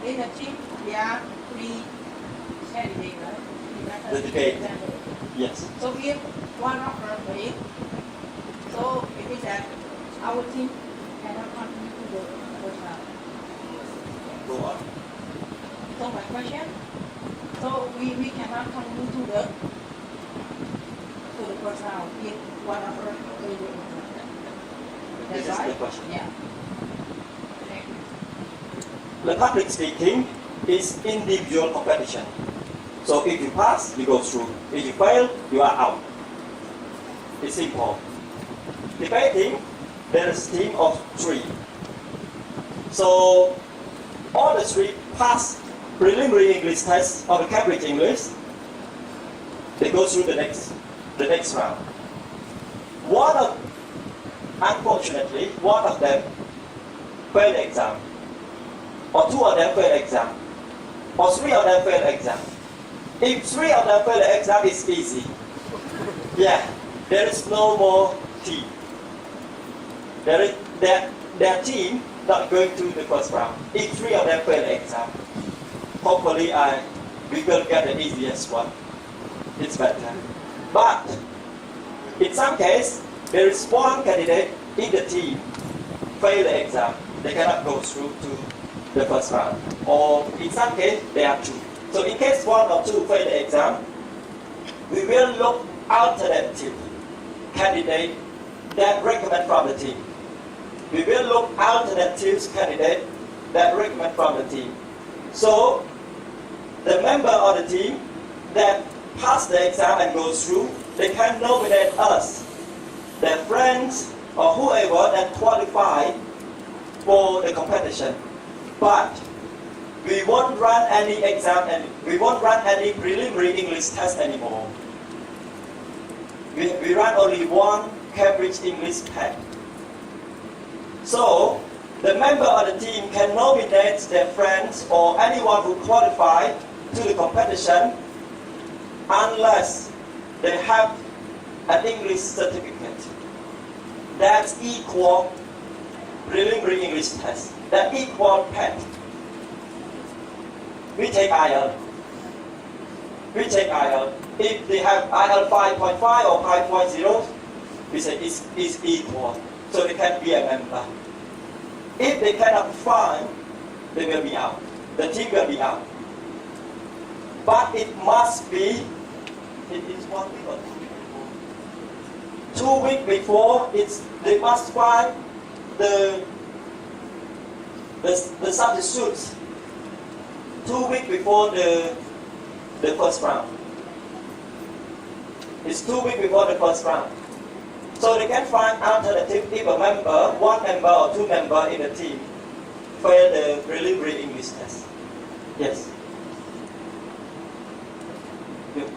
in the team, there are 3 candidates, right? The debate. Yes. So if one of them wins, so it means that our team cannot continue to the first round. Go on. So my question, so we cannot continue to the first round if one of them wins. This That's is the right? question. Yeah. The public speaking is individual competition. So if you pass, you go through. If you fail, you are out. It's simple. Debating, there is a team of 3. So all the 3 pass preliminary English test of the Cambridge English. They go through the next round. Unfortunately, one of them failed the exam, or 2 of them failed the exam, or 3 of them failed the exam. If 3 of them fail the exam, it's easy. Yeah, there is no more team. Their team not going to the first round. If 3 of them fail the exam, hopefully we will get the easiest one. It's better. But in some case, there is one candidate in the team fail the exam. They cannot go through to the first round. Or in some case, there are 2. So in case 1 or 2 fail the exam, we will look alternative candidate that recommend from the team. We will look alternative candidate that recommend from the team. So the member of the team that pass the exam and go through, they can nominate us, their friends or whoever that qualify for the competition. But we won't run any exam and we won't run any preliminary English test anymore. We run only one Cambridge English test. So the member of the team can nominate their friends or anyone who qualify to the competition unless they have an English certificate that's equal preliminary English test, that equal PET. We take IELTS. If they have IELTS 5.5 or 5.0, we say it's equal, so they can be a member. If they cannot find, they will be out. The team will be out. But it must be, it is 1 week or 2 weeks before. They must find the substitutes 2 weeks before the first round. It's 2 weeks before the first round. So they can find alternative if a member, 1 member or 2 member in the team fail the preliminary English test. Yes. Yeah.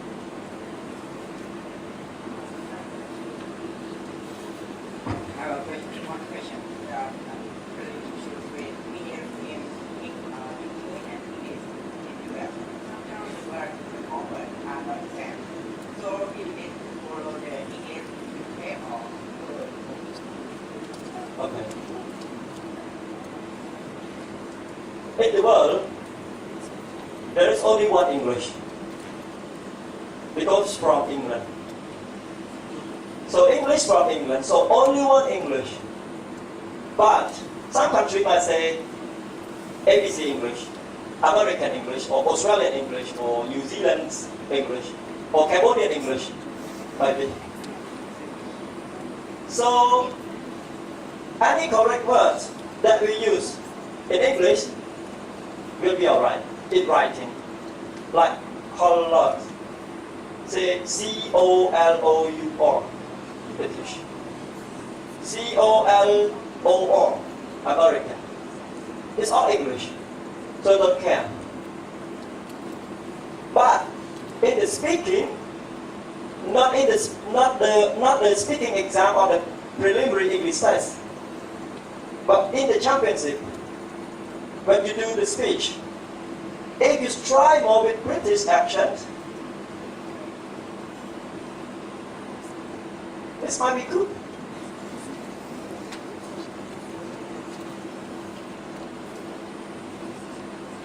I have a question, one question. Relationship with media in and in US. Sometimes the word often are not the same. So it is follow the English way or Okay. In the world, there is only one English. Because from England. So English from England, so only one English. But some countries might say ABC English, American English, or Australian English, or New Zealand's English, or Cambodian English, maybe. So any correct words that we use in English will be alright in writing. Like color. Say C-O-L-O-U-R, British. C-O-L-O-R, American. It's all English, so don't care. But in the speaking, not the speaking exam or the preliminary English test, but in the championship, when you do the speech, if you try more with British accent, this might be good.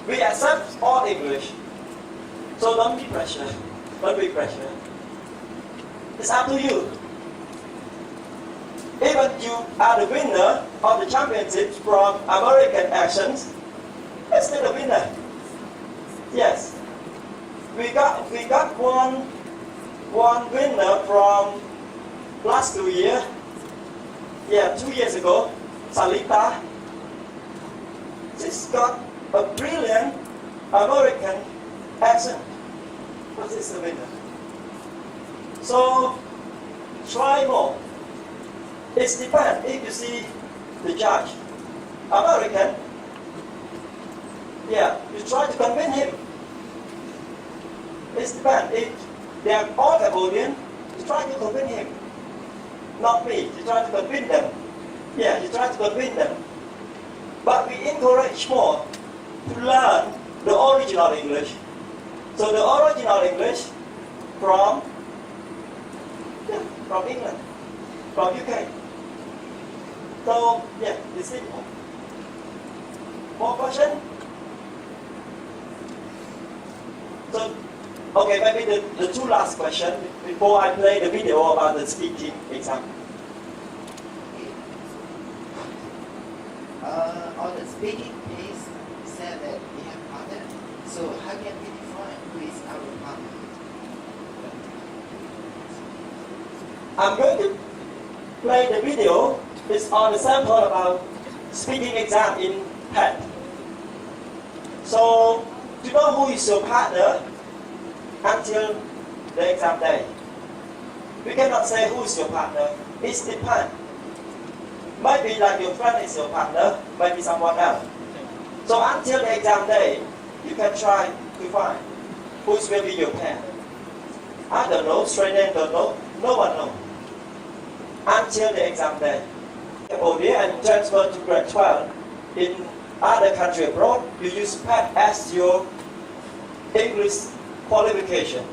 We accept all English. So don't be pressure. Don't be pressure. It's up to you. Even you are the winner of the championship from American Actions, it's still a winner. Yes. We got one winner from last 2 years. Yeah, 2 years ago, Salita. She's got a brilliant American accent. What is the winner? So try more. It depends if you see the judge. American, yeah, you try to convince him. It depends. If they are all Cambodian, you try to convince him. Not me, you try to convince them. Yeah, you try to convince them. But we encourage more to learn the original English. So the original English from England, from UK. So yeah, it's simple. More question? So okay, maybe the two last questions before I play the video about the speaking exam. On the speaking piece, you said that we have partner. So how can we define who is our partner? I'm going to play the video. It's on the sample about speaking exam in PET. So to know who is your partner until the exam day. We cannot say who is your partner. It depends. Maybe like your friend is your partner, maybe someone else. So until the exam day, you can try to find who will be your pair. I don't know, Australian don't know, no one knows. Until the exam day. Cambodia and transfer to grade 12 in other country abroad, you use PET as your English qualification.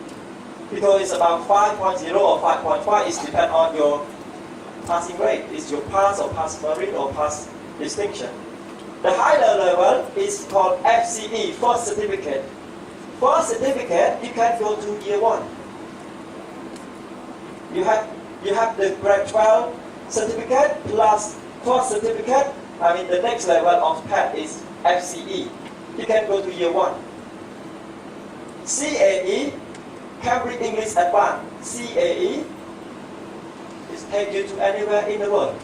Because it's about 5.0 or 5.5, it depends on your passing grade. Is your pass or pass merit or pass distinction. The higher level is called FCE, first certificate. First certificate, you can go to year 1. You have the grade 12 certificate plus first certificate. I mean the next level of PET is FCE. You can go to year 1. CAE, Cambridge English Advanced, CAE, is take you to anywhere in the world.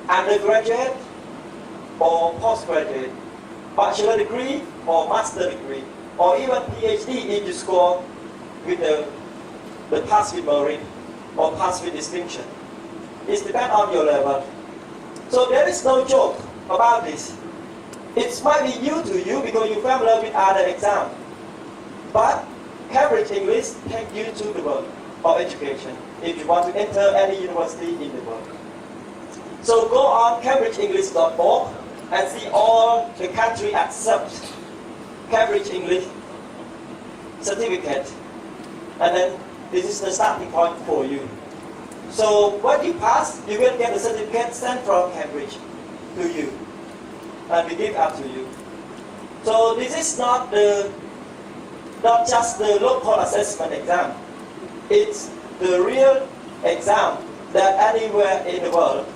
Undergraduate or postgraduate, bachelor degree or master degree, or even PhD if you score with the pass with merit or pass with distinction. It depends on your level. So there is no joke about this. It might be new to you because you're familiar with other exams. But Cambridge English takes you to the world of education if you want to enter any university in the world. So go on cambridgeenglish.org and see all the country accept Cambridge English certificate. And then this is the starting point for you. So when you pass, you will get a certificate sent from Cambridge to you. And we give up to you. So this is not just the local assessment exam. It's the real exam that anywhere in the world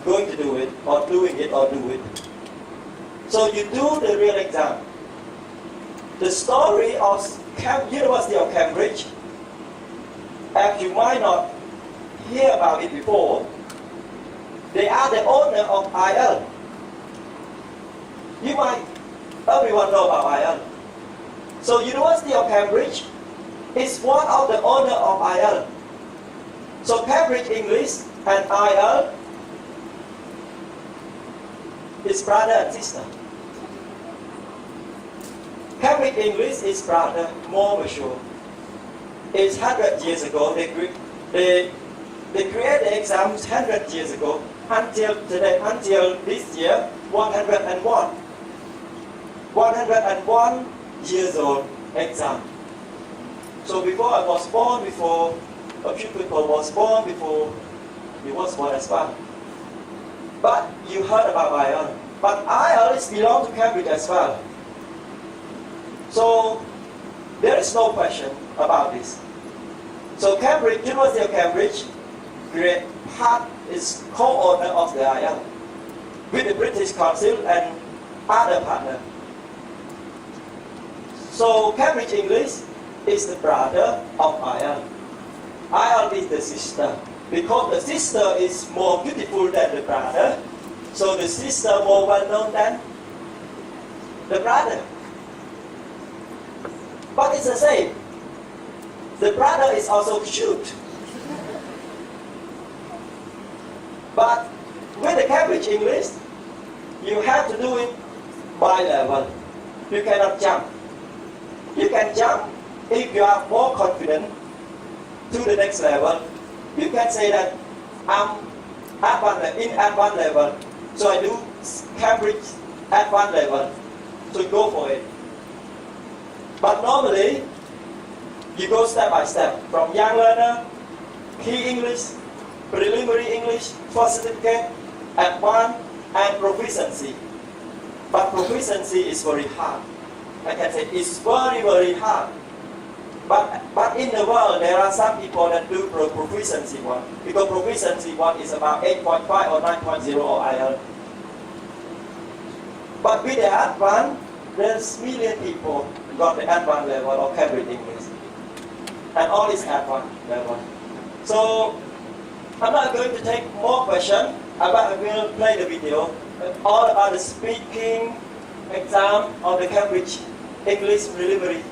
going to do it, or doing it, or do it. So you do the real exam. The story of University of Cambridge, as you might not hear about it before, they are the owner of IL. Everyone know about IL. So University of Cambridge is one of the owner of IL. So Cambridge English and IL is brother and sister. Cambridge English is brother, more mature. It's 100 years ago. They created the exams 100 years ago. Until today, until this year, 101. 101 years old exam. So before I was born, before a few people was born, before he was born as well. But you heard about IL. But IELTS belong to Cambridge as well. So there is no question about this. So Cambridge, University of Cambridge, is co-owner of the IELTS with the British Council and other partners. So Cambridge English is the brother of IELTS. IELTS is the sister. Because the sister is more beautiful than the brother, so the sister more well known than the brother. But it's the same. The brother is also cute. But with the Cambridge English, you have to do it by level. You cannot jump. You can jump if you are more confident to the next level. You can say that I'm in advanced level, so I do Cambridge advanced level, so go for it. But normally, you go step by step, from young learner, key English, preliminary English, first certificate, advanced, and proficiency. But proficiency is very hard. I can say it's very, very hard. But in the world, there are some people that do proficiency one, because proficiency one is about 8.5 or 9.0 or IELTS. But with the advanced, there's million people got the advanced level of Cambridge English, and all is advanced level. So I'm not going to take more questions. I will play the video all about the speaking exam of the Cambridge English preliminary.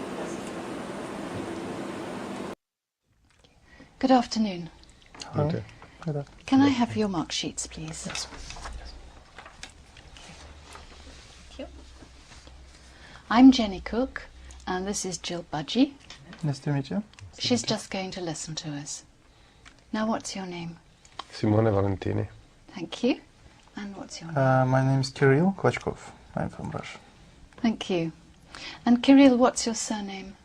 Good afternoon. Okay. Can I have your mark sheets, please? Yes. Thank you. I'm Jenny Cook, and this is Jill Budgie. Nice to meet you. She's just going to listen to us. Now, what's your name? Simone Valentini. Thank you. And what's your name? My name is Kirill Klachkov. I'm from Russia. Thank you. And Kirill, what's your surname?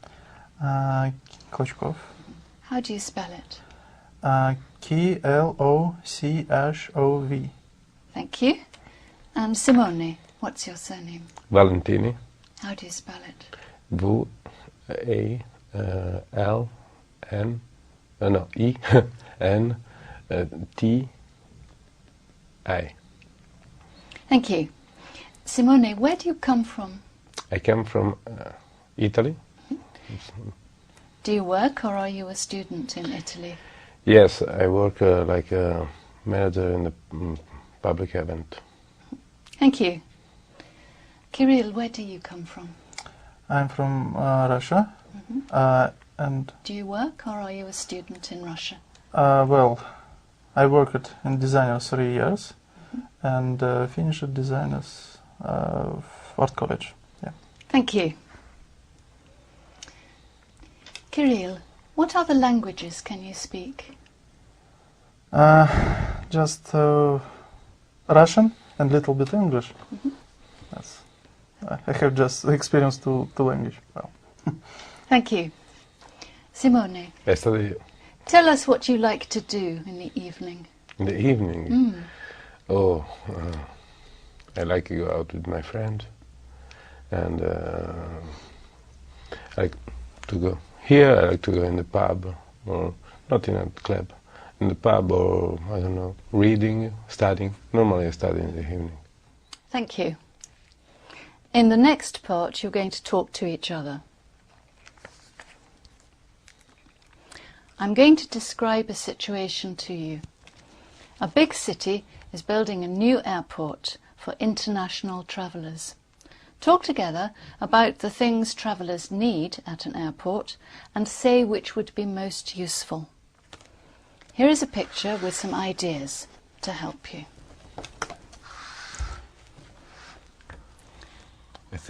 Klachkov. How do you spell it? Klochov. Thank you. And Simone, what's your surname? Valentini. How do you spell it? V-A-L-N-T-I. Thank you. Simone, where do you come from? I come from Italy. Do you work, or are you a student in Italy? Yes, I work like a manager in the public event. Thank you. Kirill, where do you come from? I'm from Russia. And Do you work, or are you a student in Russia? well, I worked in design 3 years and finished designers art college. Yeah. Thank you. Kirill, what other languages can you speak? Just Russian and little bit English. That's, I have just experienced two language. Well. Thank you. Simone, I study tell us what you like to do in the evening. in the evening. Oh, I like to go out with my friend, and I like to go here. I like to go in the pub, or not in a club, in the pub, or I don't know, reading, studying. Normally, I study in the evening. Thank you. In the next part, you're going to talk to each other. I'm going to describe a situation to you. A big city is building a new airport for international travellers. Talk together about the things travellers need at an airport and say which would be most useful. Here is a picture with some ideas to help you.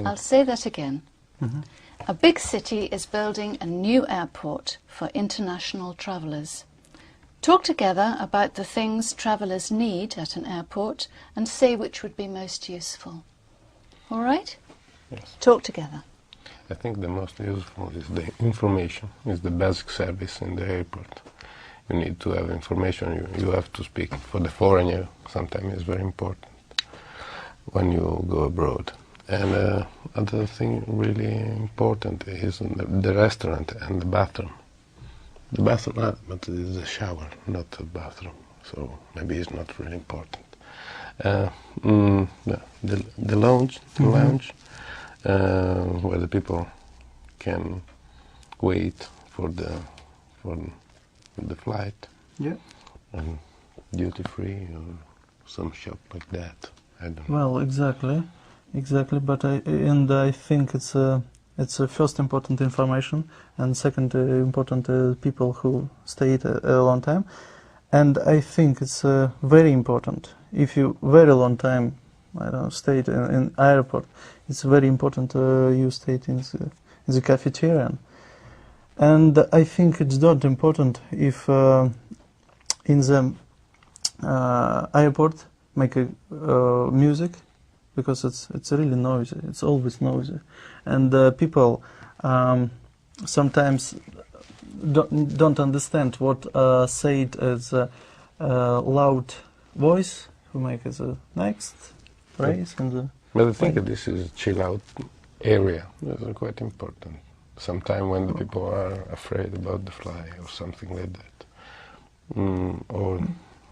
I'll say that again. A big city is building a new airport for international travellers. Talk together about the things travellers need at an airport and say which would be most useful. All right? Yes. Talk together. I think the most useful is the information, is the basic service in the airport. You need to have information, you have to speak. For the foreigner, sometimes it's very important. when you go abroad. And other thing really important is the restaurant and the bathroom. The bathroom, but it is a shower, not a bathroom, so maybe it's not really important. The lounge, where the people can wait for the flight. Yeah. And duty free or some shop like that. I don't know. Well, exactly. But I think it's a first important information, and second important people who stayed a long time, and I think it's very important. If you very long time, I don't know, stayed in airport, it's very important you stayed in the cafeteria, and I think it's not important if in the airport make music, because it's really noisy. It's always noisy, and people sometimes don't understand what said as a loud voice who make as a next phrase and the. But I think that this is a chill out area. That's quite important. Sometime when the people are afraid about the fly or something like that, or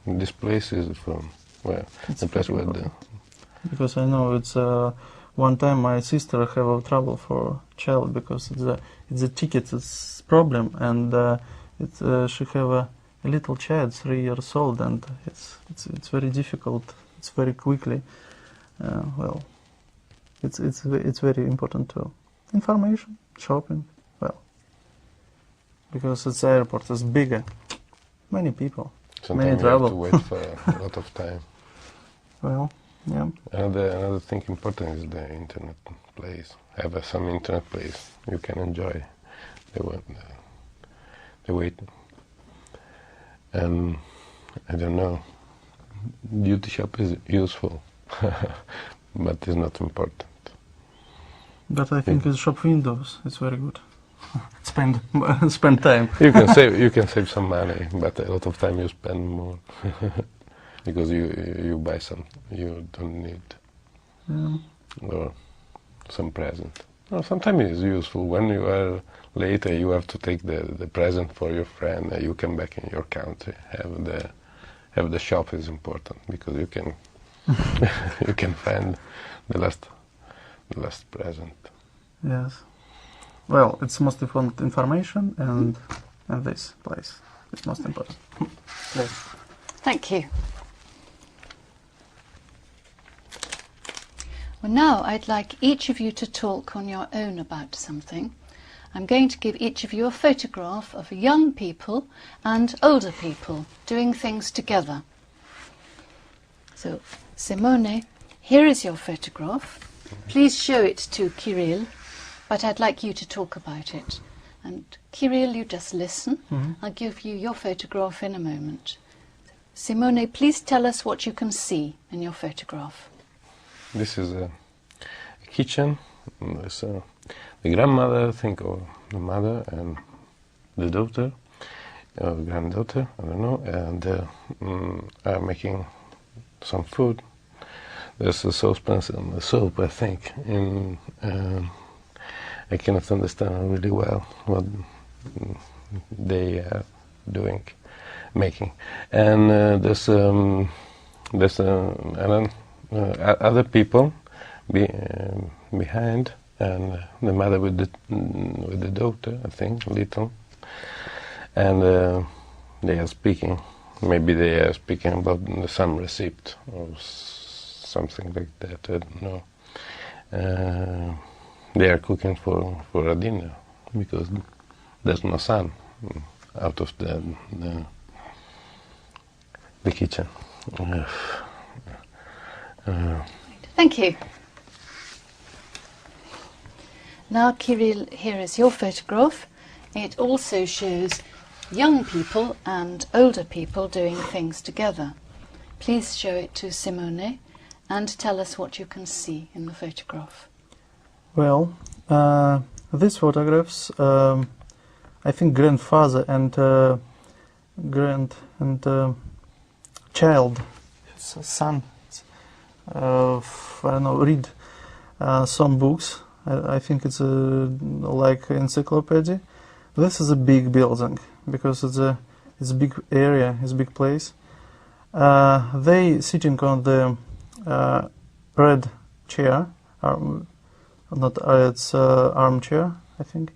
this place is from the place where the. Because I know it's one time my sister have a trouble for child because it's a ticket it's problem, and she have a little child 3 years old, and it's very difficult. It's very quickly. Well, it's very important too. Information, shopping, well, because it's airport is bigger, many people, many Sometimes you have to travel. wait for a lot of time. Well, yeah. Another thing important is the internet place. Have some internet place you can enjoy the wait. And I don't know, duty shop is useful, but it's not important. But I think it's shop windows. It's very good. Spend time. You can save some money, but a lot of time you spend more because you buy some you don't need, or some present. Well, sometimes it's useful when you are later. You have to take the present for your friend. You come back in your country. Have the shop is important because you can you can find the last present. Yes. Well, it's most important information, and this place is most important. Please. Thank you. Well, now I'd like each of you to talk on your own about something. I'm going to give each of you a photograph of young people and older people doing things together. So, Simone, here is your photograph. Please show it to Kirill, but I'd like you to talk about it. And Kirill, you just listen. I'll give you your photograph in a moment. Simone, please tell us what you can see in your photograph. This is a kitchen. There's the grandmother, I think, or the mother and the daughter, or granddaughter, I don't know, and are making some food. There's a saucepan and the soup, I think, and I cannot understand really well what they are doing, making. And there's other people behind, and the mother with the daughter, I think, little, and they are speaking. Maybe they are speaking about some recipe or something like that. I don't know. They are cooking for a dinner because there's no sun out of the kitchen. Thank you. Now, Kirill, here is your photograph. It also shows young people and older people doing things together. Please show it to Simone and tell us what you can see in the photograph. Well, these photographs, I think grandfather and child, son, I don't know, read some books. I think it's like encyclopedia. This is a big building because it's a big area, it's a big place. They sitting on the red chair, it's armchair, I think.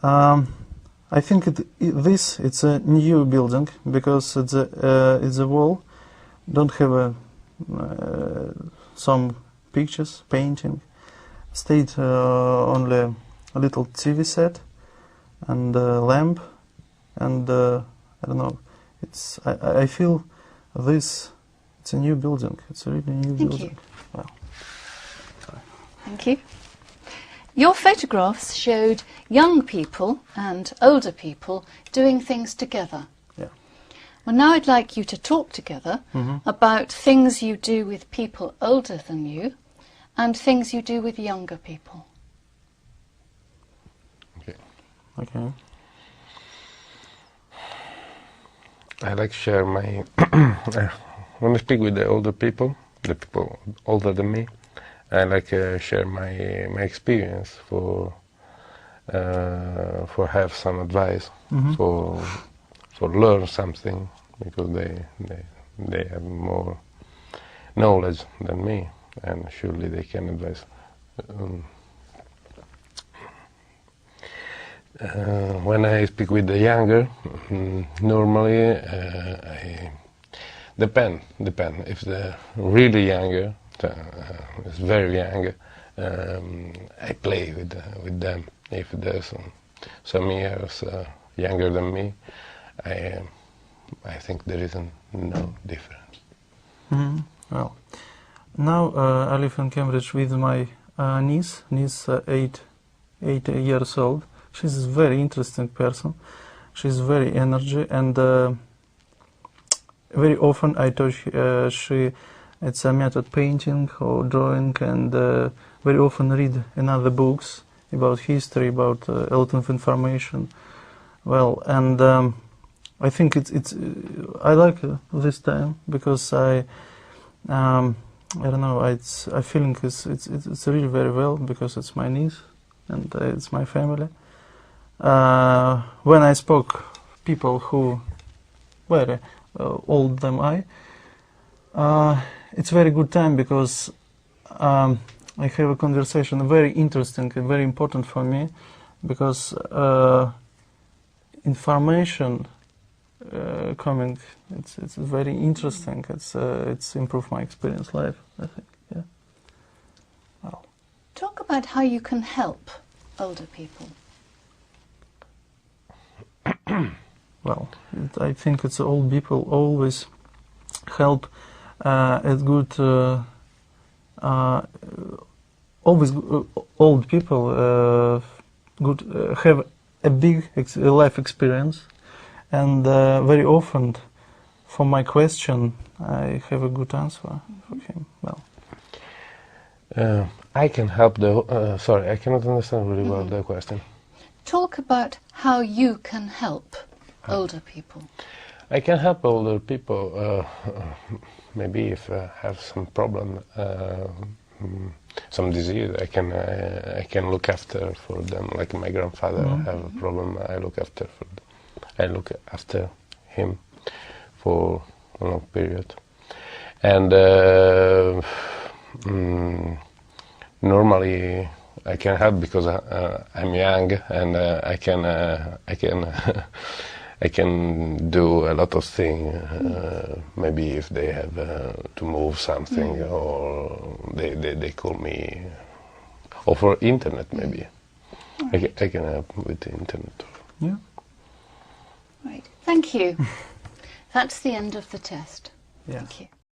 I think it's a new building because it's a wall. Don't have some pictures, painting. Stayed only a little TV set and a lamp, and I don't know. I feel it's a new building. It's a really new Thank building. you. Wow. Thank you. Your photographs showed young people and older people doing things together. Yeah. Well, now I'd like you to talk together about things you do with people older than you and things you do with younger people. Okay. I like to share my when I speak with the older people, the people older than me, I like to share my experience for have some advice for learn something because they have more knowledge than me and surely they can advise. When I speak with the younger, normally I depend. If they're really younger, is very young, I play with them. If there's some years younger than me, I think there isn't no difference. Well, now I live in Cambridge with my niece. 8 years old. She's a very interesting person. She's very energy, and very often I teach it's a method painting or drawing, and very often read another books about history, about a lot of information. Well, and I think it's I like this time because I don't know. I feeling it's really very well because it's my niece and it's my family. When I spoke people who were older than I, it's very good time because I have a conversation very interesting and very important for me because information coming it's very interesting. It's improved my experience life, I think. Yeah. Well. Talk about how you can help older people. Well, I think it's old people always help. It's good. Always old people good have a big life experience, and very often, for my question, I have a good answer for him. Well, I can help the. Sorry, I cannot understand really well the question. Talk about how you can help older people. I can help older people. Maybe if I have some problem, some disease, I can look after for them. Like my grandfather have a problem, I look after for them. I look after him for a long period, and normally I can help because I'm young and I can do a lot of things. Maybe if they have to move something, or they call me, or for internet maybe. Right. I can help with the internet. Yeah. Right. Thank you. That's the end of the test. Yeah. Thank you.